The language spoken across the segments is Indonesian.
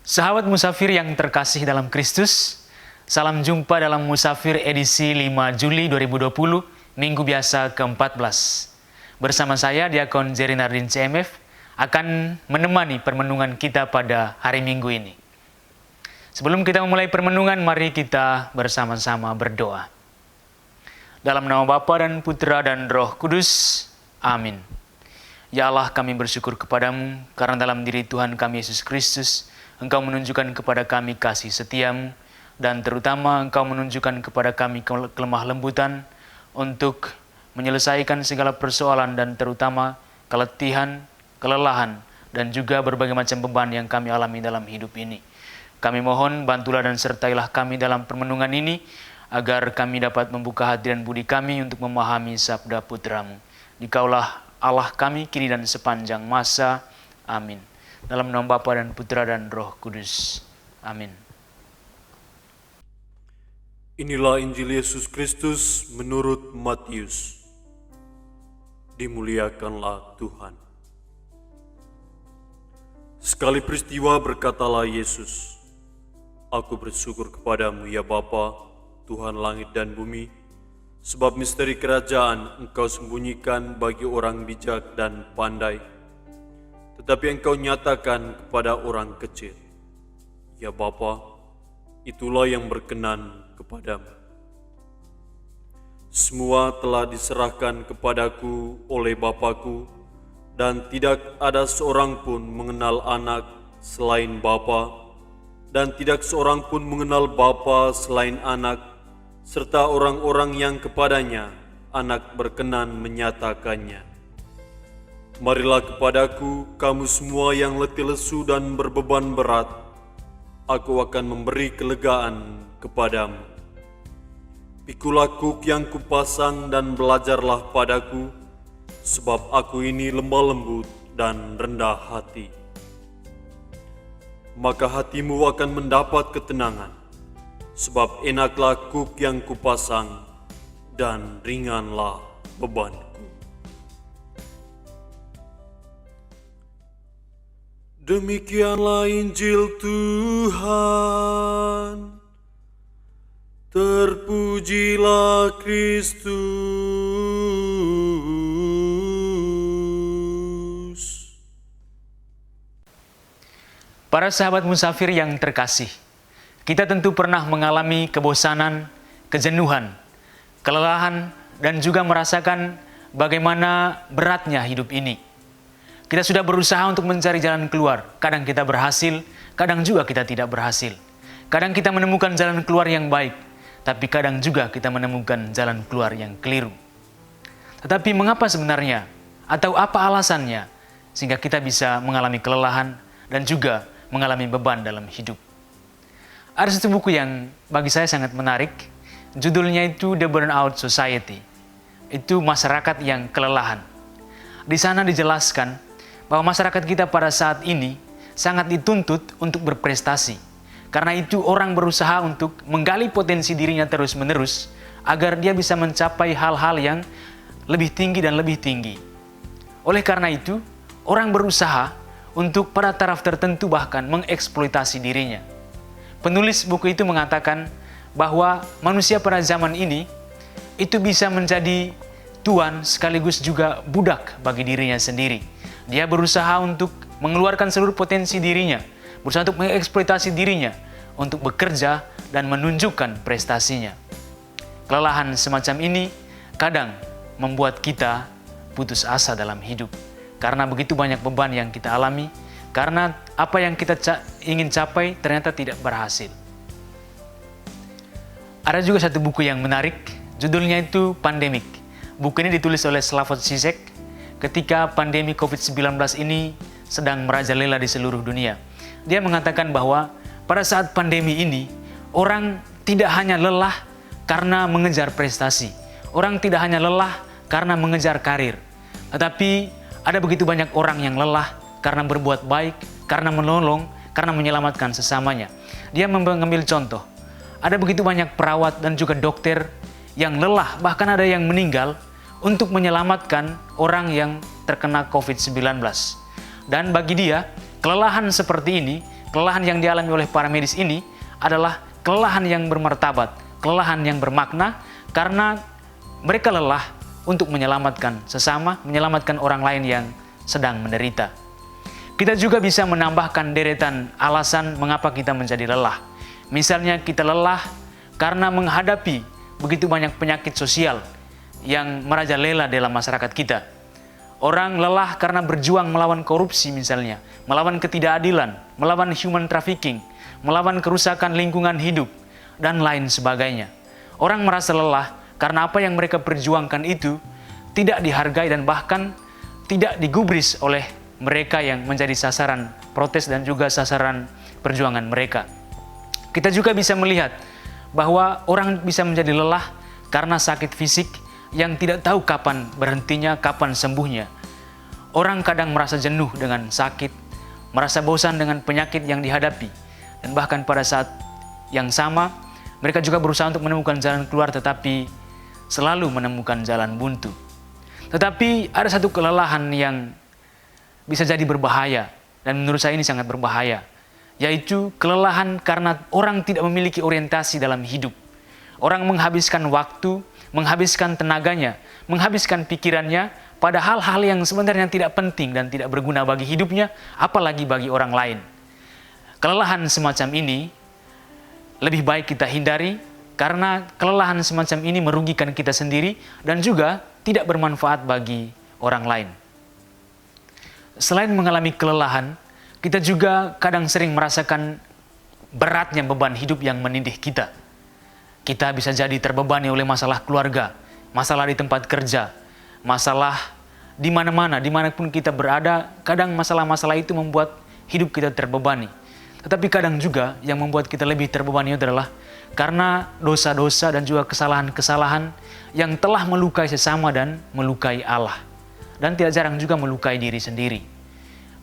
Sahabat musafir yang terkasih dalam Kristus, salam jumpa dalam Musafir edisi 5 Juli 2020, Minggu Biasa ke-14. Bersama saya, Diakon Jerry Nardin CMF, akan menemani permenungan kita pada hari Minggu ini. Sebelum kita memulai permenungan, mari kita bersama-sama berdoa. Dalam nama Bapa dan Putra dan Roh Kudus, amin. Ya Allah, kami bersyukur kepadamu, karena dalam diri Tuhan kami Yesus Kristus, Engkau menunjukkan kepada kami kasih setiamu, dan terutama Engkau menunjukkan kepada kami kelemah lembutan untuk menyelesaikan segala persoalan dan terutama keletihan, kelelahan, dan juga berbagai macam beban yang kami alami dalam hidup ini. Kami mohon bantulah dan sertailah kami dalam permenungan ini, agar kami dapat membuka hati dan budi kami untuk memahami sabda putra-Mu. Dikaulah Allah kami kini dan sepanjang masa. Amin. Dalam nama Bapa dan Putra dan Roh Kudus. Amin. Inilah Injil Yesus Kristus menurut Matius. Dimuliakanlah Tuhan. Sekali peristiwa berkatalah Yesus, "Aku bersyukur kepadamu ya Bapa, Tuhan langit dan bumi, sebab misteri kerajaan Engkau sembunyikan bagi orang bijak dan pandai, tetapi Engkau nyatakan kepada orang kecil. Ya Bapa, itulah yang berkenan kepadamu. Semua telah diserahkan kepadaku oleh Bapa-Ku, dan tidak ada seorang pun mengenal anak selain Bapa, dan tidak seorang pun mengenal Bapa selain anak, serta orang-orang yang kepadanya anak berkenan menyatakannya. Marilah kepadaku, kamu semua yang letih lesu dan berbeban berat, aku akan memberi kelegaan kepadamu. Pikulah kuk yang kupasang dan belajarlah padaku, sebab aku ini lemah lembut dan rendah hati. Maka hatimu akan mendapat ketenangan, sebab enaklah kuk yang kupasang dan ringanlah bebanku." Demikianlah Injil Tuhan. Terpujilah Kristus. Para sahabat musafir yang terkasih, kita tentu pernah mengalami kebosanan, kejenuhan, kelelahan, dan juga merasakan bagaimana beratnya hidup ini. Kita sudah berusaha untuk mencari jalan keluar. Kadang kita berhasil, kadang juga kita tidak berhasil. Kadang kita menemukan jalan keluar yang baik, tapi kadang juga kita menemukan jalan keluar yang keliru. Tetapi mengapa sebenarnya? Atau apa alasannya? Sehingga kita bisa mengalami kelelahan dan juga mengalami beban dalam hidup. Ada satu buku yang bagi saya sangat menarik. Judulnya itu The Burnout Society. Itu masyarakat yang kelelahan. Di sana dijelaskan bahwa masyarakat kita pada saat ini sangat dituntut untuk berprestasi. Karena itu orang berusaha untuk menggali potensi dirinya terus-menerus agar dia bisa mencapai hal-hal yang lebih tinggi dan lebih tinggi. Oleh karena itu, orang berusaha untuk pada taraf tertentu bahkan mengeksploitasi dirinya. Penulis buku itu mengatakan bahwa manusia pada zaman ini itu bisa menjadi tuan sekaligus juga budak bagi dirinya sendiri. Dia berusaha untuk mengeluarkan seluruh potensi dirinya, berusaha untuk mengeksploitasi dirinya, untuk bekerja dan menunjukkan prestasinya. Kelelahan semacam ini kadang membuat kita putus asa dalam hidup, karena begitu banyak beban yang kita alami, karena apa yang kita ingin capai ternyata tidak berhasil. Ada juga satu buku yang menarik, judulnya itu Pandemic. Buku ini ditulis oleh Slavoj Žižek ketika pandemi COVID-19 ini sedang merajalela di seluruh dunia. Dia mengatakan bahwa pada saat pandemi ini, orang tidak hanya lelah karena mengejar prestasi. Orang tidak hanya lelah karena mengejar karir. Tetapi ada begitu banyak orang yang lelah karena berbuat baik, karena menolong, karena menyelamatkan sesamanya. Dia mengambil contoh. Ada begitu banyak perawat dan juga dokter yang lelah, bahkan ada yang meninggal untuk menyelamatkan orang yang terkena COVID-19. Dan bagi dia, kelelahan seperti ini kelelahan yang dialami oleh para medis ini adalah kelelahan yang bermartabat, kelelahan yang bermakna, karena mereka lelah untuk menyelamatkan sesama, menyelamatkan orang lain yang sedang menderita. Kita juga bisa menambahkan deretan alasan mengapa kita menjadi lelah. Misalnya kita lelah karena menghadapi begitu banyak penyakit sosial yang merajalela dalam masyarakat kita. Orang lelah karena berjuang melawan korupsi misalnya, melawan ketidakadilan, melawan human trafficking, melawan kerusakan lingkungan hidup, dan lain sebagainya. Orang merasa lelah karena apa yang mereka perjuangkan itu tidak dihargai dan bahkan tidak digubris oleh mereka yang menjadi sasaran protes dan juga sasaran perjuangan mereka. Kita juga bisa melihat bahwa orang bisa menjadi lelah karena sakit fisik yang tidak tahu kapan berhentinya, kapan sembuhnya. Orang kadang merasa jenuh dengan sakit, merasa bosan dengan penyakit yang dihadapi, dan bahkan pada saat yang sama, mereka juga berusaha untuk menemukan jalan keluar tetapi selalu menemukan jalan buntu. Tetapi ada satu kelelahan yang bisa jadi berbahaya, dan menurut saya ini sangat berbahaya, yaitu kelelahan karena orang tidak memiliki orientasi dalam hidup. Orang menghabiskan waktu, menghabiskan tenaganya, menghabiskan pikirannya pada hal-hal yang sebenarnya tidak penting dan tidak berguna bagi hidupnya, apalagi bagi orang lain. Kelelahan semacam ini lebih baik kita hindari, karena kelelahan semacam ini merugikan kita sendiri dan juga tidak bermanfaat bagi orang lain. Selain mengalami kelelahan, kita juga kadang sering merasakan beratnya beban hidup yang menindih kita. Kita bisa jadi terbebani oleh masalah keluarga, masalah di tempat kerja, masalah di mana-mana, dimanapun kita berada. Kadang masalah-masalah itu membuat hidup kita terbebani. Tetapi kadang juga yang membuat kita lebih terbebani adalah karena dosa-dosa dan juga kesalahan-kesalahan yang telah melukai sesama dan melukai Allah. Dan tidak jarang juga melukai diri sendiri.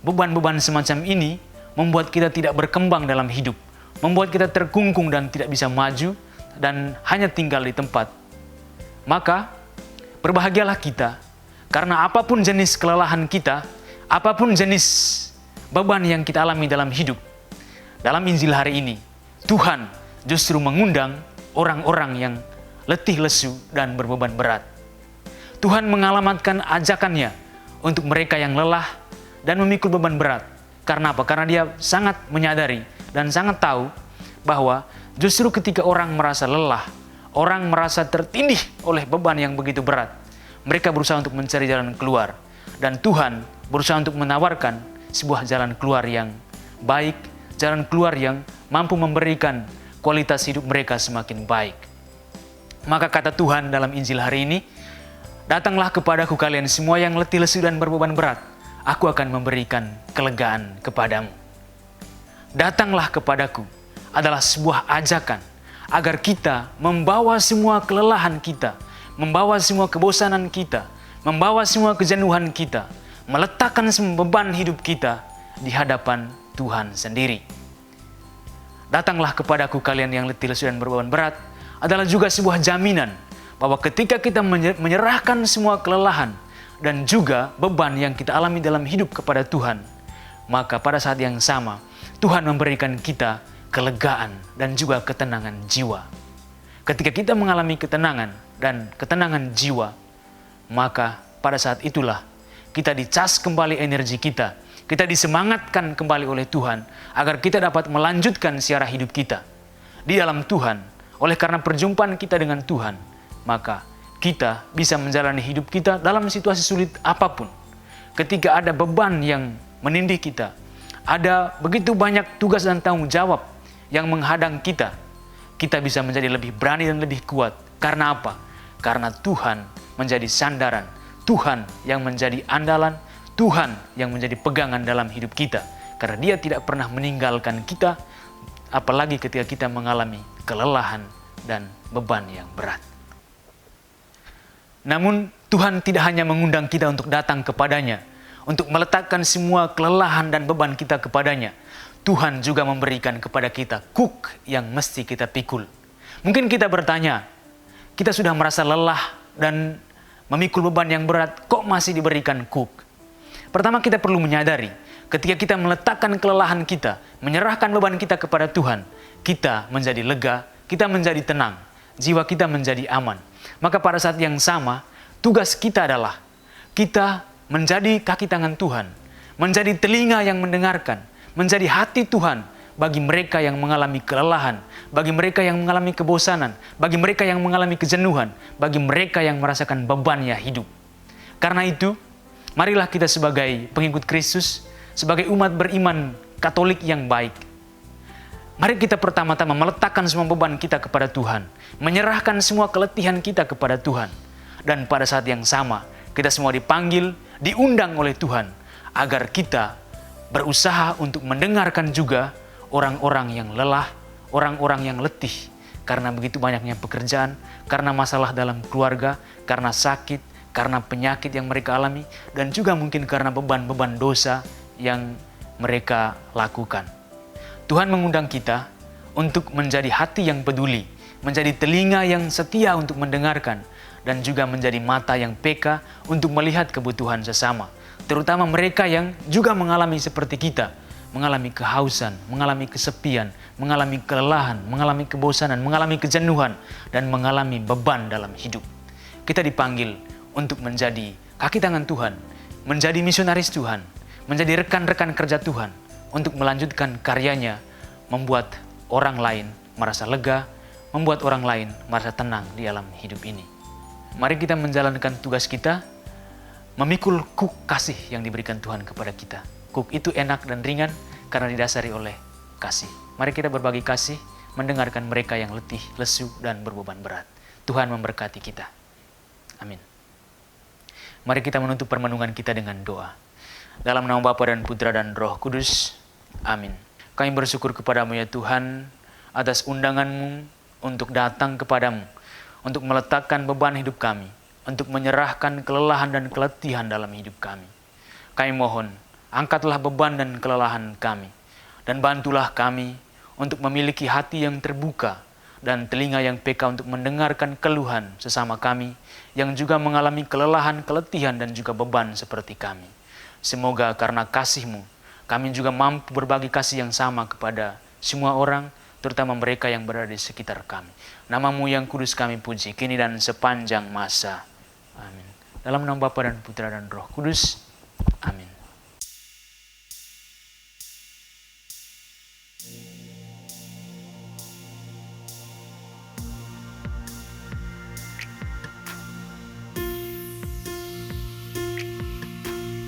Beban-beban semacam ini membuat kita tidak berkembang dalam hidup, membuat kita terkungkung dan tidak bisa maju dan hanya tinggal di tempat. Maka berbahagialah kita, karena apapun jenis kelelahan kita, apapun jenis beban yang kita alami dalam hidup, dalam Injil hari ini, Tuhan justru mengundang orang-orang yang letih lesu dan berbeban berat. Tuhan mengalamatkan ajakannya untuk mereka yang lelah dan memikul beban berat. Karena apa? Karena dia sangat menyadari dan sangat tahu bahwa justru ketika orang merasa lelah, orang merasa tertindih oleh beban yang begitu berat, mereka berusaha untuk mencari jalan keluar. Dan Tuhan berusaha untuk menawarkan sebuah jalan keluar yang baik, jalan keluar yang mampu memberikan kualitas hidup mereka semakin baik. Maka kata Tuhan dalam Injil hari ini, "Datanglah kepadaku kalian semua yang letih lesu dan berbeban berat, aku akan memberikan kelegaan kepadamu." Datanglah kepadaku adalah sebuah ajakan agar kita membawa semua kelelahan kita, membawa semua kebosanan kita, membawa semua kejenuhan kita, meletakkan semua beban hidup kita di hadapan Tuhan sendiri. Datanglah kepadaku kalian yang letih lesu dan berbeban berat adalah juga sebuah jaminan bahwa ketika kita menyerahkan semua kelelahan dan juga beban yang kita alami dalam hidup kepada Tuhan, maka pada saat yang sama Tuhan memberikan kita kelegaan dan juga ketenangan jiwa. Ketika kita mengalami ketenangan dan ketenangan jiwa, maka pada saat itulah kita dicas kembali energi kita, kita disemangatkan kembali oleh Tuhan agar kita dapat melanjutkan siara hidup kita di dalam Tuhan. Oleh karena perjumpaan kita dengan Tuhan, maka kita bisa menjalani hidup kita dalam situasi sulit apapun. Ketika ada beban yang menindih kita, ada begitu banyak tugas dan tanggung jawab yang menghadang kita, kita bisa menjadi lebih berani dan lebih kuat. Karena apa? Karena Tuhan menjadi sandaran, Tuhan yang menjadi andalan, Tuhan yang menjadi pegangan dalam hidup kita. Karena Dia tidak pernah meninggalkan kita, apalagi ketika kita mengalami kelelahan dan beban yang berat. Namun Tuhan tidak hanya mengundang kita untuk datang kepadanya, untuk meletakkan semua kelelahan dan beban kita kepadanya. Tuhan juga memberikan kepada kita kuk yang mesti kita pikul. Mungkin kita bertanya, kita sudah merasa lelah dan memikul beban yang berat, kok masih diberikan kuk? Pertama kita perlu menyadari, Ketika kita meletakkan kelelahan kita, menyerahkan beban kita kepada Tuhan, kita menjadi lega, kita menjadi tenang, jiwa kita menjadi aman. Maka pada saat yang sama, tugas kita adalah kita menjadi kaki tangan Tuhan, menjadi telinga yang mendengarkan, menjadi hati Tuhan bagi mereka yang mengalami kelelahan, bagi mereka yang mengalami kebosanan, bagi mereka yang mengalami kejenuhan, bagi mereka yang merasakan bebannya hidup. Karena itu, marilah kita sebagai pengikut Kristus, sebagai umat beriman Katolik yang baik, mari kita pertama-tama meletakkan semua beban kita kepada Tuhan, menyerahkan semua keletihan kita kepada Tuhan. Dan pada saat yang sama, kita semua dipanggil, diundang oleh Tuhan, agar kita berusaha untuk mendengarkan juga orang-orang yang lelah, orang-orang yang letih, karena begitu banyaknya pekerjaan, karena masalah dalam keluarga, karena sakit, karena penyakit yang mereka alami, dan juga mungkin karena beban-beban dosa yang mereka lakukan. Tuhan mengundang kita untuk menjadi hati yang peduli, menjadi telinga yang setia untuk mendengarkan, dan juga menjadi mata yang peka untuk melihat kebutuhan sesama. Terutama mereka yang juga mengalami seperti kita, mengalami kehausan, mengalami kesepian, mengalami kelelahan, mengalami kebosanan, mengalami kejenuhan, dan mengalami beban dalam hidup. Kita dipanggil untuk menjadi kaki tangan Tuhan, menjadi misionaris Tuhan, menjadi rekan-rekan kerja Tuhan, untuk melanjutkan karyanya, membuat orang lain merasa lega, membuat orang lain merasa tenang di alam hidup ini. Mari kita menjalankan tugas kita, memikul kuk kasih yang diberikan Tuhan kepada kita. Kuk itu enak dan ringan karena didasari oleh kasih. Mari kita berbagi kasih, mendengarkan mereka yang letih, lesu, dan berbeban berat. Tuhan memberkati kita. Amin. Mari kita menutup permenungan kita dengan doa. Dalam nama Bapa dan Putra dan Roh Kudus. Amin. Kami bersyukur kepadamu ya Tuhan, atas undangan-Mu untuk datang kepadamu, untuk meletakkan beban hidup kami, untuk menyerahkan kelelahan dan keletihan dalam hidup kami. Kami mohon, angkatlah beban dan kelelahan kami, dan bantulah kami untuk memiliki hati yang terbuka dan telinga yang peka untuk mendengarkan keluhan sesama kami yang juga mengalami kelelahan, keletihan, dan juga beban seperti kami. Semoga karena kasih-Mu, kami juga mampu berbagi kasih yang sama kepada semua orang, terutama mereka yang berada di sekitar kami. Nama-Mu yang kudus kami puji, kini dan sepanjang masa. Amin. Dalam nama Bapa dan Putra dan Roh Kudus. Amin.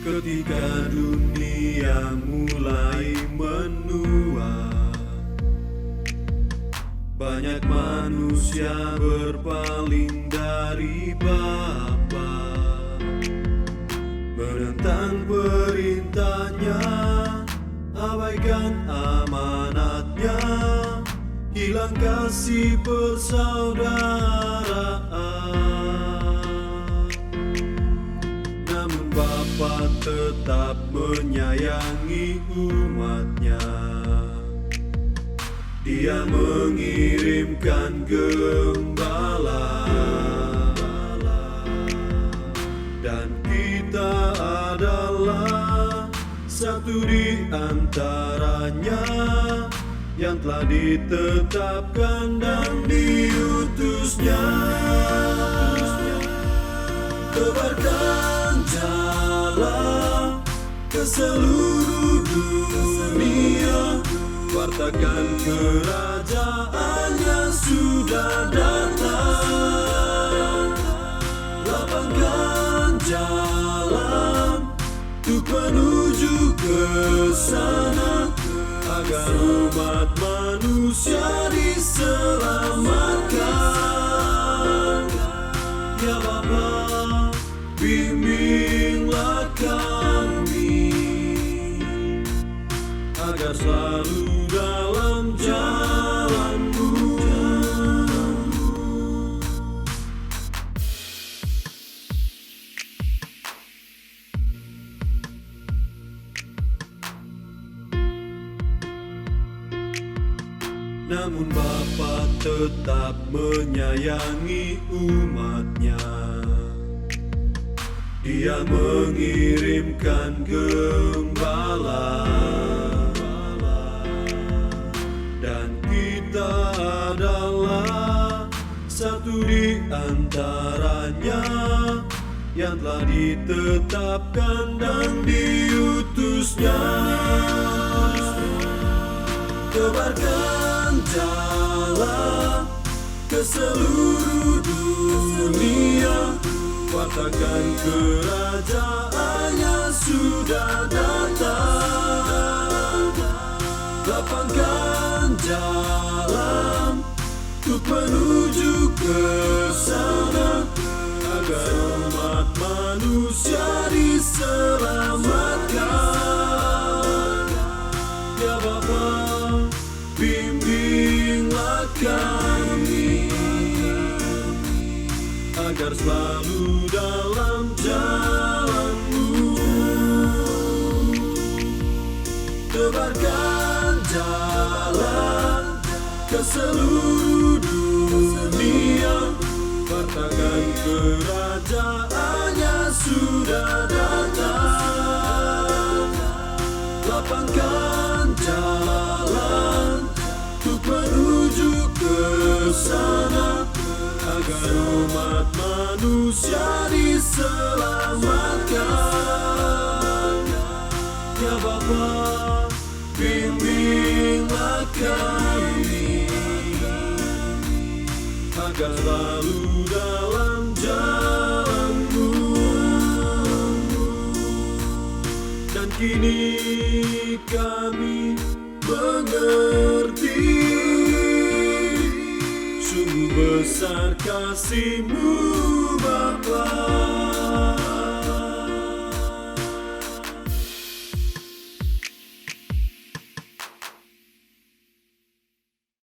Ketika dunia mulai menua, banyak manusia berpaling dari Bapa, menentang perintahnya, abaikan amanatnya, hilang kasih persaudaraan. Namun Bapa tetap menyayangi umatnya. Dia mengirimkan gembala, dan kita adalah satu di antaranya yang telah ditetapkan dan diutusnya. Tebarkan jalan ke seluruh dunia, wartakan kerajaan-Nya sudah datang. Lapangkan jalan untuk menuju ke sana, agar umat manusia diselamatkan. Ya Bapa, bimbinglah kami agar selalu dalam jalan-Mu. Namun Bapa tetap menyayangi umat-Nya. Dia mengirimkan gembala, dan kita adalah satu di antaranya yang telah ditetapkan dan diutusnya. Tebarkan jalan ke seluruh dunia, katakan kerajaannya sudah datang. Lapangkan jalan untuk menuju ke sana, agar umat manusia diselamatkan. Ya Bapa, bimbinglah kami agar selalu dalam jalan-Mu. Tebarkan jalan ke seluruh dunia, katakan kerajaannya sudah datang. Lapangkan jalan untuk menuju ke sana, agar umat manusia diselamatkan. Ya Bapa, bimbinglah kami agar selalu dalam jalan-Mu. Dan kini kami mengerti, sungguh besar kasih-Mu Bapa.